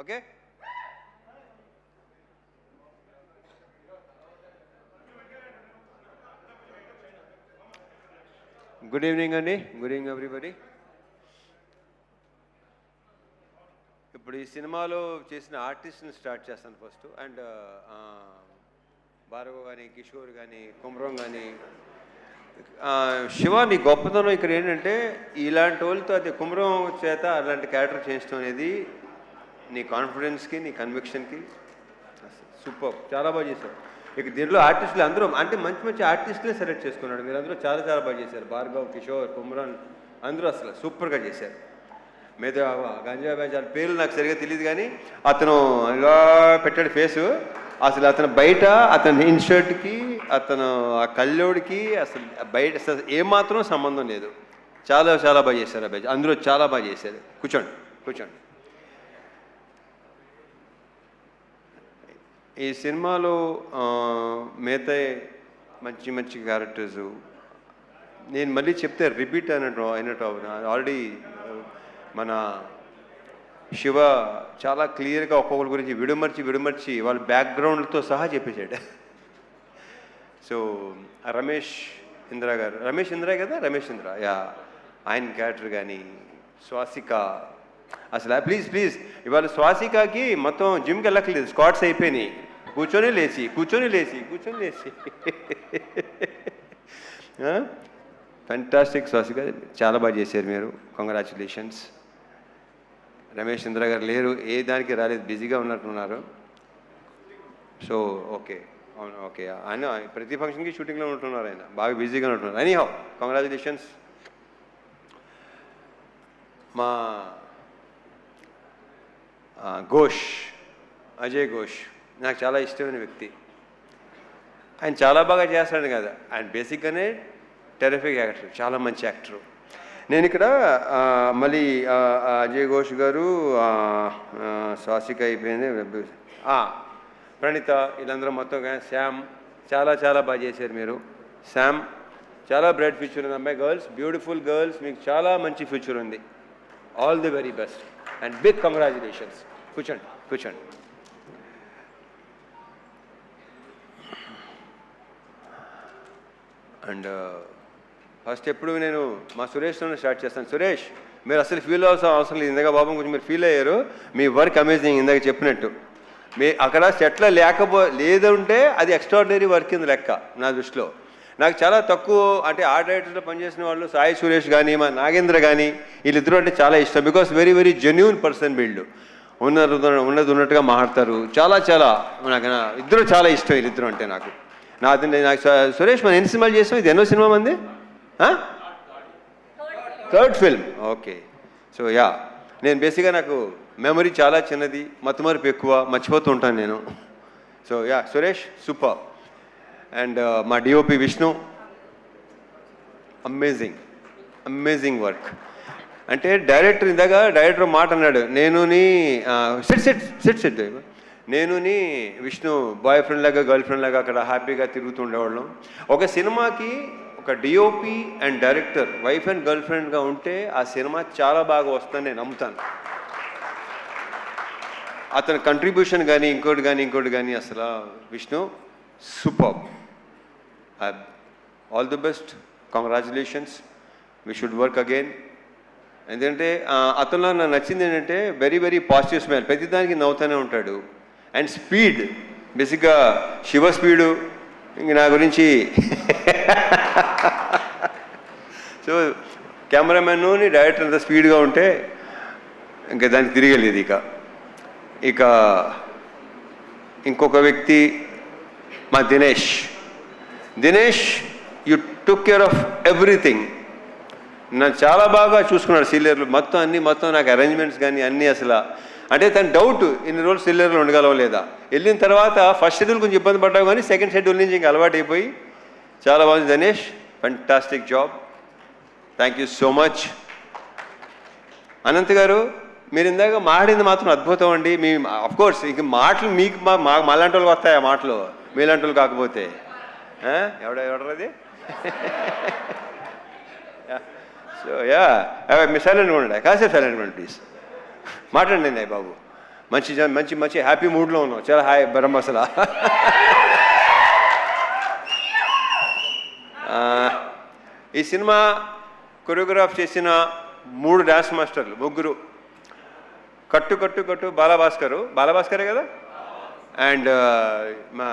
Okay. Good evening అండి. Good evening everybody. ఇప్పుడు ఈ సినిమాలో చేసిన ఆర్టిస్ట్ని స్టార్ట్ చేస్తాను ఫస్ట్. అండ్ భార్గవ్ కానీ, కిషోర్ కానీ, కుమ్రం కానీ, శివ నీ గొప్పతనం ఇక్కడ ఏంటంటే ఇలాంటి వాళ్ళతో అది కుమ్రం చేత అలాంటి క్యారెక్టర్ చేయించడం అనేది నీ కాన్ఫిడెన్స్కి, నీ కన్విక్షన్కి సూపర్, చాలా బాగా చేశారు. ఇక దీంట్లో ఆర్టిస్టులు అందరూ అంటే మంచి మంచి ఆర్టిస్టులే సెలెక్ట్ చేసుకున్నాడు. మీరు అందరూ చాలా చాలా బాగా చేశారు. భార్గవ్, కిషోర్, కుమ్రాన్ అందరూ అసలు సూపర్గా చేశారు. మీద గంజా బ్యాజాల పేర్లు నాకు సరిగా తెలియదు కానీ అతను ఇలా పెట్టాడు ఫేసు. అసలు అతను బయట అతని ఇన్షర్ట్కి, అతను ఆ కళ్ళోడికి అసలు బయట అసలు ఏమాత్రం సంబంధం లేదు. చాలా చాలా బాగా చేశారు అబ్బాయి, అందరూ చాలా బాగా చేశారు. కూర్చోండి కూర్చోండి. ఈ సినిమాలో మిగతా మంచి మంచి క్యారెక్టర్సు నేను మళ్ళీ చెప్తే రిపీట్ అయినట్టు ఆల్రెడీ మన శివ చాలా క్లియర్గా ఒక్కొక్కరి గురించి విడమర్చి వాళ్ళ బ్యాక్గ్రౌండ్తో సహా చెప్పేశాడు. సో రమేష్ ఇంద్ర కదా, రమేష్ ఇంద్ర, యా, ఆయన క్యారెక్టర్ కానీ, స్వాసిక అసలు ప్లీజ్ ఇవాళ స్వాసికకి మొత్తం జిమ్కి వెళ్ళక్కర్లేదు, స్క్వాట్స్ అయిపోయినాయి. కూర్చొని లేచి ఫ్యాంటాస్టిక్. స్వాసిక చాలా బాగా చేశారు మీరు, కంగ్రాచులేషన్స్. రమేష్ ఇంద్ర గారు లేరు, ఏ దానికి రాలేదు, బిజీగా ఉన్నట్టున్నారు. సో ఓకే, అవును, ఓకే. ఆయన ప్రతి ఫంక్షన్కి షూటింగ్లో ఉంటున్నారు, ఆయన బాగా బిజీగా ఉంటున్నారు. Anyhow congratulations. మా ఘోష్, అజయ్ ఘోష్ నాకు చాలా ఇష్టమైన వ్యక్తి. ఆయన చాలా బాగా చేస్తాడు కదా, ఆయన బేసిక్గానే టెరిఫిక్ యాక్టర్, చాలా మంచి యాక్టరు. నేను ఇక్కడ మళ్ళీ అజయ్ ఘోష్ గారు, స్వాసిక అయిపోయింది, ప్రణీత, వీళ్ళందరూ మొత్తం శ్యామ్ చాలా చాలా బాగా చేశారు మీరు. శ్యామ్ చాలా బ్రైట్ ఫ్యూచర్ ఉంది అమ్మాయి. గర్ల్స్, బ్యూటిఫుల్ గర్ల్స్, మీకు చాలా మంచి ఫ్యూచర్ ఉంది. All the very best and big congratulations. కూర్చోండి. అండ్ ఫస్ట్ ఎప్పుడు నేను మా సురేష్తోనే స్టార్ట్ చేస్తాను. సురేష్, మీరు అసలు ఫీల్ అవ్వాల్సిన అవసరం లేదు. ఇందాక బాబు కొంచెం మీరు ఫీల్ అయ్యారు. మీ వర్క్ అమేజింగ్, ఇందాక చెప్పినట్టు. మీ అక్కడ సెట్లో లేదంటే అది ఎక్స్ట్రాడినరీ వర్క్ కింద లెక్క నా దృష్టిలో. నాకు చాలా తక్కువ అంటే ఆర్ట్ డైరెక్టర్లో పనిచేసిన వాళ్ళు సాయి సురేష్ కానీ, మా నాగేంద్ర కానీ, వీళ్ళిద్దరూ అంటే చాలా ఇష్టం. Because very very genuine person వీళ్ళు. ఉన్నట్టుగా మాట్లాడతారు. చాలా నాకు ఇద్దరు చాలా ఇష్టం, వీళ్ళిద్దరు అంటే నాకు. సురేష్ మనం ఎన్ని సినిమాలు చేస్తాం? ఇది ఎన్నో సినిమా మంది? Third film. Okay. So yeah, నేను బేసిక్గా నాకు మెమరీ చాలా చిన్నది, మతిమరుపు ఎక్కువ, మర్చిపోతూ ఉంటాను నేను. So yeah, Suresh super. And మా డిఓపి విష్ణు, అమేజింగ్ వర్క్. అంటే డైరెక్టర్ మాట అన్నాడు, నేనుని విష్ణు బాయ్ ఫ్రెండ్ లాగా, గర్ల్ ఫ్రెండ్ లాగా అక్కడ హ్యాపీగా తిరుగుతూ ఉండేవాళ్ళం. ఒక సినిమాకి ఒక DOP and director wife and girl ఫ్రెండ్గా ఉంటే ఆ సినిమా చాలా బాగా వస్తుందని నేను నమ్ముతాను. అతని కంట్రిబ్యూషన్ కానీ ఇంకోటి కానీ అసలు Vishnu super. All the best, congratulations, we should work again. ఎందుకంటే అతనిలో నాకు నచ్చింది ఏంటంటే వెరీ వెరీ పాజిటివ్ స్మైల్, ప్రతిదానికి నవ్వుతూనే ఉంటాడు. అండ్ స్పీడ్, బేసిక్గా శివ స్పీడు ఇంక నా గురించి. సో కెమెరామెన్ని డైరెక్టర్ అంత స్పీడ్గా ఉంటే ఇంకా దానికి తిరిగలేదు. ఇక ఇంకొక వ్యక్తి మా Dinesh, you took care of everything. నన్ను చాలా బాగా చూసుకున్నాడు సీనియర్లు, మొత్తం నాకు అరేంజ్మెంట్స్ కానీ అన్నీ. అసలు అంటే తన డౌట్ ఇన్ని రోజులు సీనియర్లు ఉండగలవా లేదా. వెళ్ళిన తర్వాత ఫస్ట్ షెడ్యూల్ కొంచెం ఇబ్బంది పడ్డావు కానీ సెకండ్ షెడ్యూల్ నుంచి ఇంకా అలవాటు అయిపోయి చాలా బాగుంది. Dinesh, fantastic job, thank you so much. Anant గారు, మీరు ఇందాక మాట్లాడింది మాత్రం అద్భుతం అండి. మీ అఫ్కోర్స్ ఇంక మాటలు మీకు మాలాంటి వాళ్ళకి వస్తాయి, ఆ మాటలు మీలాంటి వాళ్ళు కాకపోతే. ఎవడది? సో యా, మీ సైలెంట్గా ఉండండి, కాసేపు సైలెంట్గా ఉండండి ప్లీజ్. మాట్లాడండి బాబు. మంచి మంచి మంచి హ్యాపీ మూడ్లో ఉన్నావు. చాలా హాయ్ బరం అసలు. ఈ సినిమా కొరియోగ్రాఫ్ చేసిన 3 డాన్స్ మాస్టర్లు, ముగ్గురు. కట్టు కట్టు కట్టు బాలభాస్కరే కదా, అండ్ మా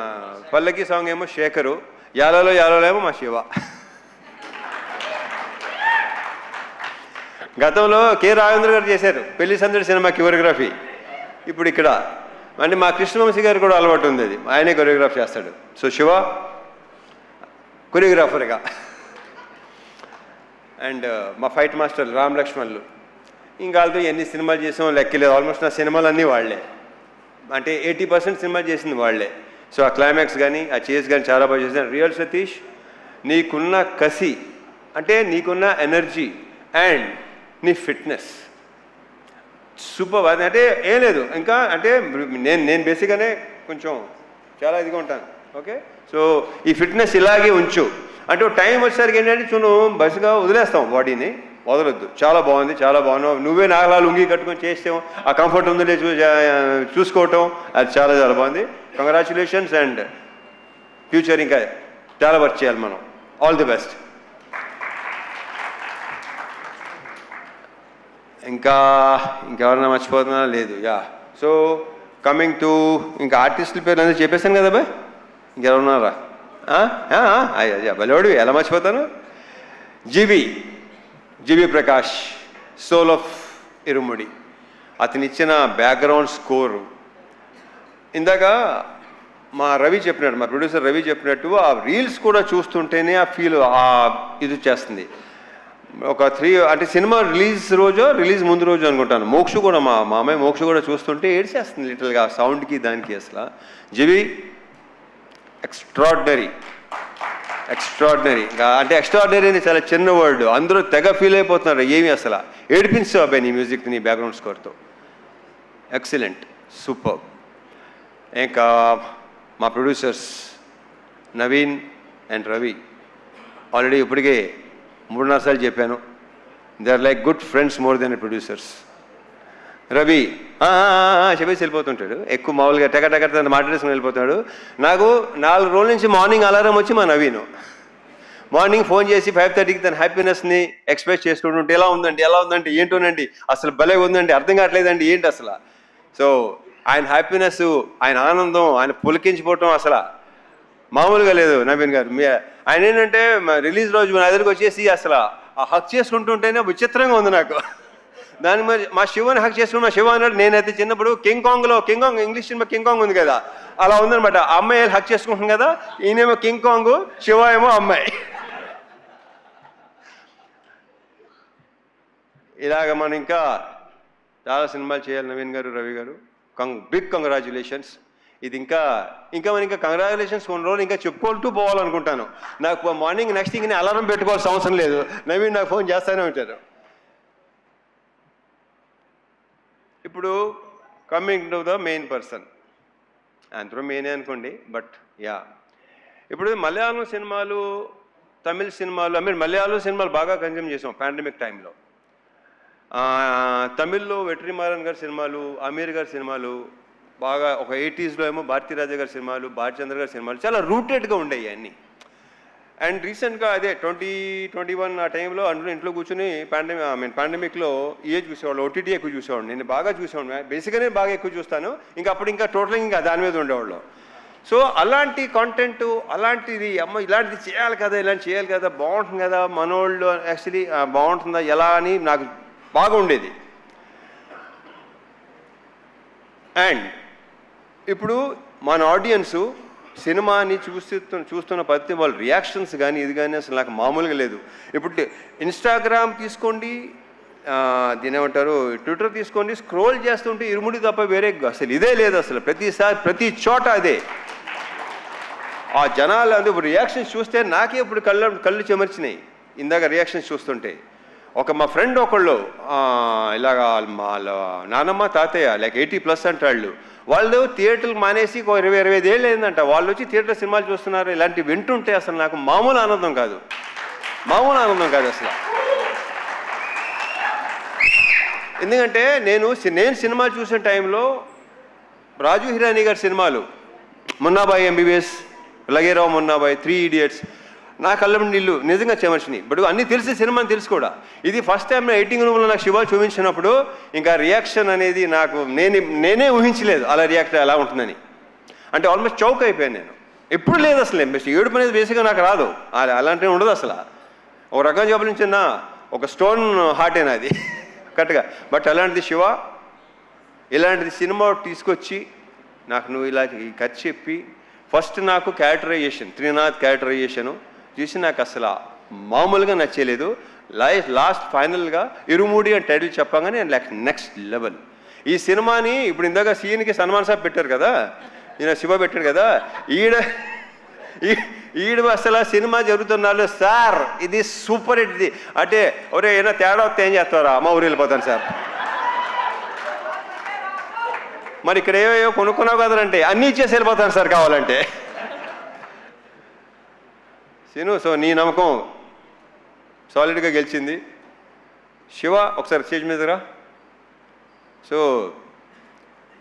పల్లకి సాంగ్ ఏమో శేఖరు, యాలలో ఏమో మా శివ. గతంలో కె రాఘవేంద్ర గారు చేశారు పెళ్లి సందడి సినిమా కొరియోగ్రఫీ. ఇప్పుడు ఇక్కడ అంటే మా కృష్ణవంశీ గారు కూడా అలవాటు ఉంది, అది ఆయనే కొరియోగ్రాఫ్ చేస్తాడు. సో శివ కొరియోగ్రాఫర్గా, అండ్ మా ఫైట్ మాస్టర్లు రామ్ లక్ష్మణ్లు. ఇంకా వాళ్ళతో ఎన్ని సినిమాలు చేసామో లెక్కలేదు. ఆల్మోస్ట్ నా సినిమాలు అన్నీ వాళ్లే, అంటే 80% సినిమా చేసింది వాళ్లే. సో ఆ క్లైమాక్స్ కానీ ఆ చేస్ కానీ చాలా బాగా చేశాను. రియల్ సతీష్, నీకున్న కసి, అంటే నీకున్న ఎనర్జీ అండ్ నీ ఫిట్నెస్ సూపర్. అంటే ఏం లేదు ఇంకా, అంటే నేను బేసిక్గానే కొంచెం చాలా ఇదిగా ఉంటాను. ఓకే, సో ఈ ఫిట్నెస్ ఇలాగే ఉంచు. అంటే టైం వచ్చేసరికి ఏంటంటే చూను బస్సుగా వదిలేస్తాం, బాడీని వదలొద్దు. చాలా బాగుంది, చాలా బాగున్నావు. నువ్వే నాగలాలు ఉంగి కట్టుకొని చేస్తాం, ఆ కంఫర్ట్ ఉందో చూసుకోవటం, అది చాలా చాలా బాగుంది. కంగ్రాచులేషన్స్, అండ్ ఫ్యూచర్ ఇంకా చాలా వర్క్ చేయాలి మనం. All the best. ఇంకెవరన్నా మర్చిపోతున్నా లేదు. యా, సో కమింగ్ టు ఇంకా ఆర్టిస్టుల పేరు అందరూ చెప్పేశాను కదా బాయ్, ఇంకెవరున్నారా? బలోడు ఎలా మర్చిపోతాను. జీవి ప్రకాష్, సోల్ ఆఫ్ ఇరుముడి. అతను ఇచ్చిన బ్యాక్గ్రౌండ్ స్కోరు ఇందాక మా రవి చెప్పినట్టు, మా ప్రొడ్యూసర్ రవి చెప్పినట్టు, ఆ రీల్స్ కూడా చూస్తుంటేనే ఆ ఫీల్ ఇది చేస్తుంది. ఒక 3 అంటే సినిమా రిలీజ్ ముందు రోజు అనుకుంటాను, మోక్ష కూడా మా అమ్మాయి మోక్ష కూడా చూస్తుంటే ఏడ్చేస్తుంది లిటిల్గా సౌండ్కి దానికి. అసలు జీవి ఎక్స్ట్రాడినరీ. అంటే ఎక్స్ట్రాడినరీ అని చాలా చిన్న వర్డ్, అందరూ తెగ ఫీల్ అయిపోతున్నారు. ఏమి అసలు ఏడిపించావు అబ్బాయి నీ మ్యూజిక్, నీ బ్యాక్గ్రౌండ్ స్కోర్తో. Excellent, super. ఇంకా మా producers Naveen and Ravi, already ఇప్పటికే 3-4 సార్లు చెప్పాను, they are like good friends more than producers. Ravi చెప్పేసి వెళ్ళిపోతుంటాడు, ఎక్కువ మామూలుగా టెక తను మాట్లాడేసుకుని వెళ్ళిపోతాడు. నాకు 4 రోజుల నుంచి మార్నింగ్ అలారం వచ్చి మా నవీను మార్నింగ్ ఫోన్ చేసి 5:30కి తన హ్యాపీనెస్ని ఎక్స్ప్రెస్ చేసుకుంటుంటే, ఎలా ఉందండి ఏంటోనండి అసలు భలే ఉందండి, అర్థం కావట్లేదండి ఏంటి అసలు. సో ఆయన హ్యాపీనెస్, ఆయన ఆనందం, ఆయన పులికించిపోవటం అసలు మామూలుగా లేదు. నవీన్ గారు ఆయన ఏంటంటే రిలీజ్ రోజు నా దగ్గరికి వచ్చేసి అసలు ఆ హక్ చేసుకుంటుంటేనే విచిత్రంగా ఉంది నాకు. దాని మరి మా శివని హక్ చేసుకుని మా శివ అన్నాడు, నేనైతే చిన్నప్పుడు king Kong English cinema king Kong ఉంది కదా, అలా ఉందనమాట. ఆ అమ్మాయి హక్ చేసుకుంటాం కదా, ఈయనేమో కింగ్ కాంగ్, శివ ఏమో అమ్మాయి. ఇలాగ మనం ఇంకా చాలా సినిమాలు చేయాలి నవీన్ గారు, రవి గారు. Big congratulations. ఇది ఇంకా కంగ్రాచులేషన్స్ కొన్ని రోజులు ఇంకా చెప్పుకుంటూ పోవాలనుకుంటాను. నాకు మార్నింగ్ నెక్స్ట్ ఇంక అలారం పెట్టుకోవాల్సిన అవసరం లేదు, నవీన్ నాకు ఫోన్ చేస్తూనే ఉంటారు. ఇప్పుడు coming to the main person, అందరూ మెయినే అనుకోండి, బట్ యా, ఇప్పుడు మలయాళం సినిమాలు, తమిళ సినిమాలు, మలయాళం సినిమాలు బాగా కన్జ్యూమ్ చేసాం పాండమిక్ టైంలో. తమిళ్లో వెట్రిమారన్ గారి సినిమాలు, అమీర్ గారి సినిమాలు బాగా, ఒక 80s ఏమో భారతీరాజా గారి సినిమాలు, భారచంద్ర గారి సినిమాలు చాలా రూటెడ్గా ఉండేవి అన్నీ. అండ్ రీసెంట్గా అదే 2021 ఆ టైంలో అందరూ ఇంట్లో కూర్చొని పాండమిక్లో ఏజ్ చూసేవాళ్ళు, ఓటీటీ ఎక్కువ చూసేవాడు. నేను బాగా చూసేవాడు, బేసిక్గానే బాగా ఎక్కువ చూస్తాను. ఇంకా టోటల్ ఇంకా దాని మీద ఉండేవాళ్ళు. సో అలాంటి కాంటెంట్, అలాంటిది ఇలాంటిది చేయాలి కదా, బాగుంటుంది కదా, మనోళ్ళు యాక్చువల్లీ బాగుంటుందా ఎలా అని నాకు బాగా ఉండేది. అండ్ ఇప్పుడు మన ఆడియన్సు సినిమాని చూస్తున్న పద్ధతి, వాళ్ళ రియాక్షన్స్ కానీ ఇది కానీ అసలు నాకు మామూలుగా లేదు. ఇప్పుడు ఇన్స్టాగ్రామ్ తీసుకోండి, దీని ఏమంటారు, ట్విట్టర్ తీసుకోండి, స్క్రోల్ చేస్తుంటే ఇరుముడి తప్ప వేరే అసలు ఇదే లేదు. అసలు ప్రతి చోట అదే. ఆ జనాలు ఇప్పుడు రియాక్షన్స్ చూస్తే నాకే ఇప్పుడు కళ్ళు చెమర్చినాయి ఇందాక రియాక్షన్స్ చూస్తుంటే. మా ఫ్రెండ్ ఒకళ్ళు ఇలాగా నానమ్మ తాతయ్య లైక్ 80+ అంటాళ్ళు, వాళ్ళు థియేటర్లు మానేసి 20-25 ఏళ్ళు అయిందంట, వాళ్ళు వచ్చి థియేటర్ సినిమాలు చూస్తున్నారు. ఇలాంటివి వింటుంటే అసలు నాకు మామూలు ఆనందం కాదు అసలు. ఎందుకంటే నేను సినిమాలు చూసిన టైంలో రాజు హిరానీ గారి సినిమాలు మున్నాబాయి ఎంబీబీఎస్, లగేరావు మున్నాబాయి, 3 Idiots, నా కళ్ళ నీళ్ళు నిజంగా చెమర్చినాయి. బట్ అన్నీ తెలిసి సినిమాని తెలుసు కూడా. ఇది ఫస్ట్ టైం నా ఎడిటింగ్ రూమ్లో నాకు శివ చూపించినప్పుడు ఇంకా రియాక్షన్ అనేది నాకు నేనే ఊహించలేదు అలా రియాక్ట్ ఎలా ఉంటుందని. అంటే ఆల్మోస్ట్ చౌక్ అయిపోయాను నేను. ఎప్పుడు లేదు అసలు ఏడుపు అనేది బేసిక్గా నాకు రాదు, అలాంటివి ఉండదు అసలు. ఒక రకం చెప్పలించిన ఒక స్టోన్ హార్టేనా అది కరెక్ట్గా. బట్ అలాంటిది శివ ఇలాంటిది సినిమా తీసుకొచ్చి నాకు నువ్వు ఇలా ఈ కథ చెప్పి ఫస్ట్ నాకు క్యారెక్టరైజేషన్, త్రినాథ్ క్యారెక్టరైజేషను చూసి నాకు అసలు మామూలుగా నచ్చలేదు. లాస్ట్ ఫైనల్గా ఇరుమూడి అని టైటిల్ చెప్పగానే నెక్స్ట్ లెవెల్. ఈ సినిమాని ఇప్పుడు ఇందాక సీన్కి సన్మాన్ సాబ్ పెట్టారు కదా, ఈయన శివ పెట్టాడు కదా, ఈడు అసలు సినిమా జరుగుతున్నాడు సార్ ఇది సూపర్ హిట్ ఇది అంటే ఒరే ఏమైనా తేడా వస్తే ఏం చేస్తారా, మా ఊరు వెళ్ళిపోతాను సార్. మరి ఇక్కడ ఏవో కొనుక్కున్నావు కదంటే అన్నీ ఇచ్చేసి వెళ్ళిపోతాను సార్ కావాలంటే సీను. సో నీ నమ్మకం సాలిడ్గా గెలిచింది. శివ ఒకసారి స్టేజ్ మీదరా. సో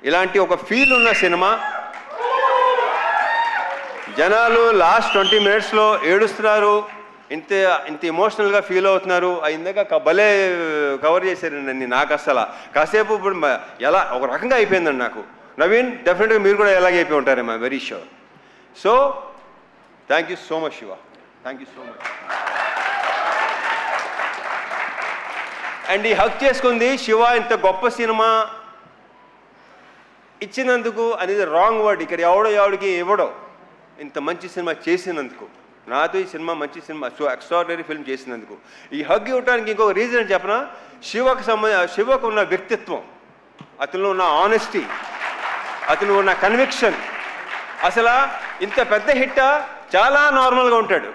ఇలాంటి ఒక ఫీల్ ఉన్న సినిమా, జనాలు లాస్ట్ 20 minutesలో ఏడుస్తున్నారు, ఇంత ఎమోషనల్గా ఫీల్ అవుతున్నారు. ఇందాక భలే కవర్ చేశారండి. నాకు అసలు కాసేపు ఇప్పుడు ఎలా ఒక రకంగా అయిపోయిందండి నాకు. నవీన్ డెఫినెట్గా మీరు కూడా ఎలాగే అయిపోయి ఉంటారేమో, very sure. So thank you so much Shiva, thank you so much. And ఈ హక్ చేసుకుంది శివ ఇంత గొప్ప సినిమా ఇచ్చినందుకు అనేది రాంగ్ వర్డ్. ఇక్కడ ఎవడికి ఇవ్వడో ఇంత మంచి సినిమా చేసినందుకు, నాతో ఈ సినిమా మంచి సినిమా, సో ఎక్స్ట్రాడినరీ ఫిల్మ్ చేసినందుకు. ఈ హగ్ ఇవ్వడానికి ఇంకొక రీజన్ అని చెప్పనా, శివకు ఉన్న వ్యక్తిత్వం, అతనిలో ఉన్న ఆనెస్టీ, అతను ఉన్న కన్విక్షన్. అసలు ఇంత పెద్ద హిట్ చాలా నార్మల్గా ఉంటాడు,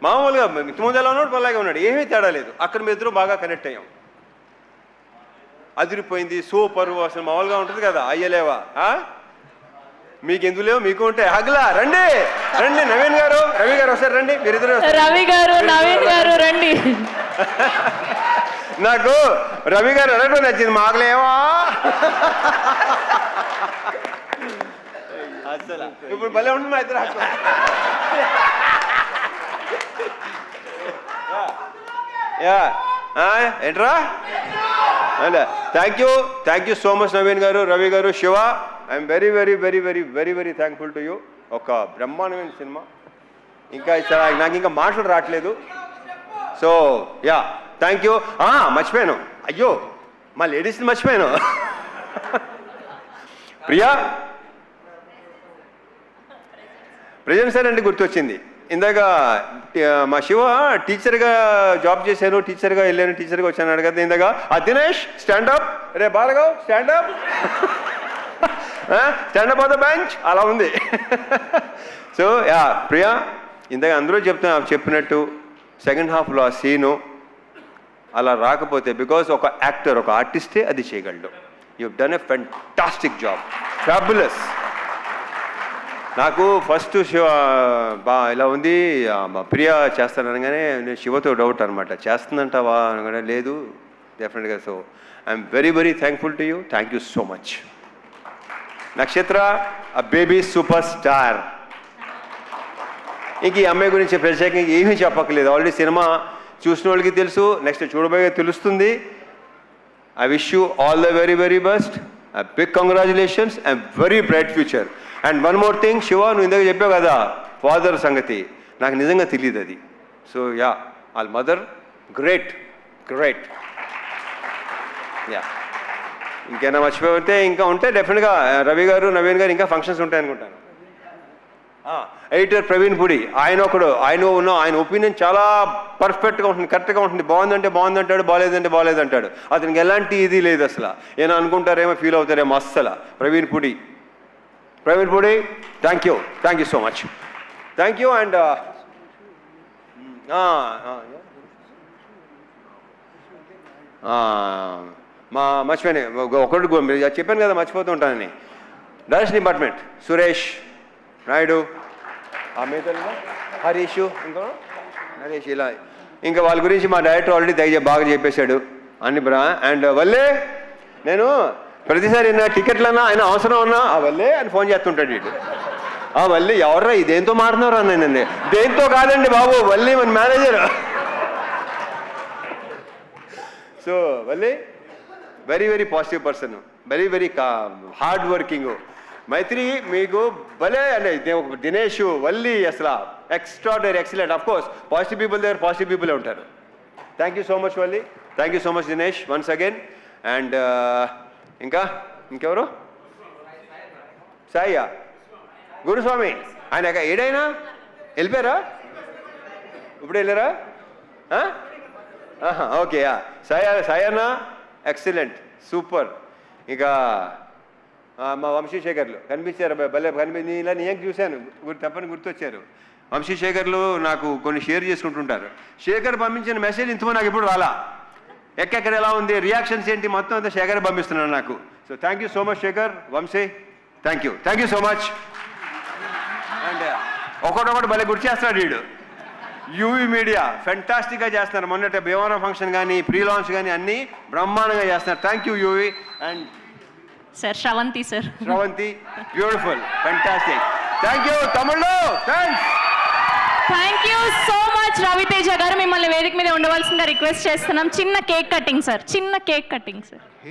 మామూలుగా ఇంతకుముందు ఎలా ఉన్నాడు అలాగే ఉన్నాడు, ఏమీ తేడా లేదు. అక్కడ మీ ఇద్దరు బాగా కనెక్ట్ అయ్యాం, అదిరిపోయింది, సూపర్. అసలు మామూలుగా ఉంటుంది కదా, అయ్యలేవా మీకు ఎందుకు లేవు, మీకు ఉంటాయి. హగ్లా రండి రండి, నవీన్ గారు రవి గారు ఒకసారి రండి, మీరిద్దరు. రవి గారు నవీన్ గారు రండి. నాకు రవి గారు అడగడం నచ్చింది, మాకులేవా అసలు ఇప్పుడు భలే ఉంటుంది మా ఇద్దరు. ఏంట్రా thank you so much Naveen గారు, రవి గారు, Shiva. I'm very very very very very very thankful to you. ఒక బ్రహ్మాండమైన సినిమా, ఇంకా నాకు ఇంకా మాటలు రావట్లేదు. So yeah thank you. మర్చిపోయాను, అయ్యో మా లేడీస్ని మర్చిపోయాను. ప్రియా ప్రజెంట్ సార్ అంటే గుర్తొచ్చింది. ఇందాక మా శివ టీచర్గా జాబ్ చేశాను, టీచర్గా వెళ్ళాను, టీచర్గా వచ్చాను కదా ఇందాక. దినేష్ స్టాండప్, రే Bhargav stand up, stand up on the bench అలా ఉంది. సో యా ప్రియా, ఇందాక అందరూ చెప్పినట్టు సెకండ్ హాఫ్లో ఆ సీను అలా రాకపోతే, బికాజ్ ఒక యాక్టర్, ఒక ఆర్టిస్టే అది చేయగలడు. You done a fantastic job, fabulous. నాకు ఫస్ట్ శివ ఇలా ఉంది, ప్రియా చేస్తాననగానే నేను శివతో డౌట్ అనమాట, చేస్తుందంటావా అనగానే లేదు డెఫినెట్గా. So I'm very very thankful to you, thank you so much. నక్షత్ర ఆ బేబీ సూపర్ స్టార్. ఇంక ఈ అమ్మాయి గురించి ప్రత్యేకంగా ఏమీ చెప్పక్కర్లేదు, ఆల్రెడీ సినిమా చూసిన వాళ్ళకి తెలుసు, నెక్స్ట్ చూడబోయే తెలుస్తుంది. I wish you all the very very best, big congratulations and very bright future. And one more thing Shiva, నువ్వు ఇందాక చెప్పావు కదా ఫాదర్ సంగతి, నాకు నిజంగా తెలియదు అది. సో యా వాళ్ళ మదర్ గ్రేట్ గ్రేట్. యా ఇంకేనా మర్చిపోతే ఇంకా ఉంటే డెఫినెట్గా రవి గారు నవీన్ గారు ఇంకా ఫంక్షన్స్ ఉంటాయనుకుంటాను. ఎడిటర్ ప్రవీణ్ పుడి, ఆయన ఒపీనియన్ చాలా పర్ఫెక్ట్గా ఉంటుంది, కరెక్ట్గా ఉంటుంది. బాగుందంటే బాగుందంటాడు, బాగాలేదంటే బాగాలేదంటాడు. అతనికి ఎలాంటి ఇది లేదు అసలు. ఏమో అనుకుంటారేమో, ఫీల్ అవుతారేమో అస్సలు. Praveen Pudi thank you so much, thank you. And మర్చిపోయాను ఒకటి చెప్పాను కదా మర్చిపోతూ ఉంటానని. డైరెక్షన్ డిపార్ట్మెంట్ సురేష్ నాయుడు, హరీష్, నరేష్, ఇలా ఇంకా వాళ్ళ గురించి మా డైరెక్టర్ ఆల్రెడీ బాగా చెప్పేశాడు అన్ని. అండ్ వల్లే నేను ప్రతిసారి నా టికెట్లన్నా ఆయన అవసరం ఉన్నా ఆ వల్లే అని ఫోన్ చేస్తుంటాడు వీడు. ఆ వల్లి ఎవర్రా ఇదేంతో మాట్లాడుతున్నారు అన్నానండి. దేంతో కాదండి బాబు, వల్లి మన manager. So Valli very very positive person, very very hard working. Mythri మీకు భలే అంటే దినేష్ వల్లి అసలు extraordinary excellent. Of course positive people దగ్గర పాజిటివ్ పీపుల్ ఉంటారు. Thank you so much Valli, thank you so much Dinesh once again. And ఇంకెవరు? సాయ్యా గురుస్వామి, ఆయన ఏడైనా వెళ్ళిపోయారా? ఇప్పుడు వెళ్ళారా? Okay, Sayanna excellent super. ఇక మా వంశీశేఖర్లు కనిపించారు, భలే ఇలా నేను చూశాను, తప్పని గుర్తొచ్చారు. వంశీశేఖర్లు నాకు కొన్ని షేర్ చేసుకుంటుంటారు. శేఖర్ పంపించిన మెసేజ్ ఇంతమంది నాకు ఇప్పుడు రాలా, ఎక్కడెక్కడ ఎలా ఉంది, రియాక్షన్స్ ఏంటి, మొత్తం అంతా శేఖర్ పంపిస్తున్నాను నాకు. So thank you so much Shekhar, Vamsi, thank you so much. And ఒకటొకటి భలే గుర్తు చేస్తున్నాడు వీడు. యూవీ మీడియా ఫెంటాస్టిక్గా చేస్తున్నారు. మొన్నటి భీమవరం ఫంక్షన్ కానీ ప్రీ లాంచ్ కానీ అన్నీ బ్రహ్మాండంగా చేస్తున్నారు. Thank you UV. And sir Sravanthi sir, Sravanthi beautiful, fantastic. Thank you తమిళ్లో, thanks. Thank you so much Ravi Teja గారు. మిమ్మల్ని వేదిక మీద ఉండవలసిందిగా రిక్వెస్ట్ చేస్తున్నాం. చిన్న కేక్ కటింగ్ సార్, చిన్న కేక్ కటింగ్ సార్.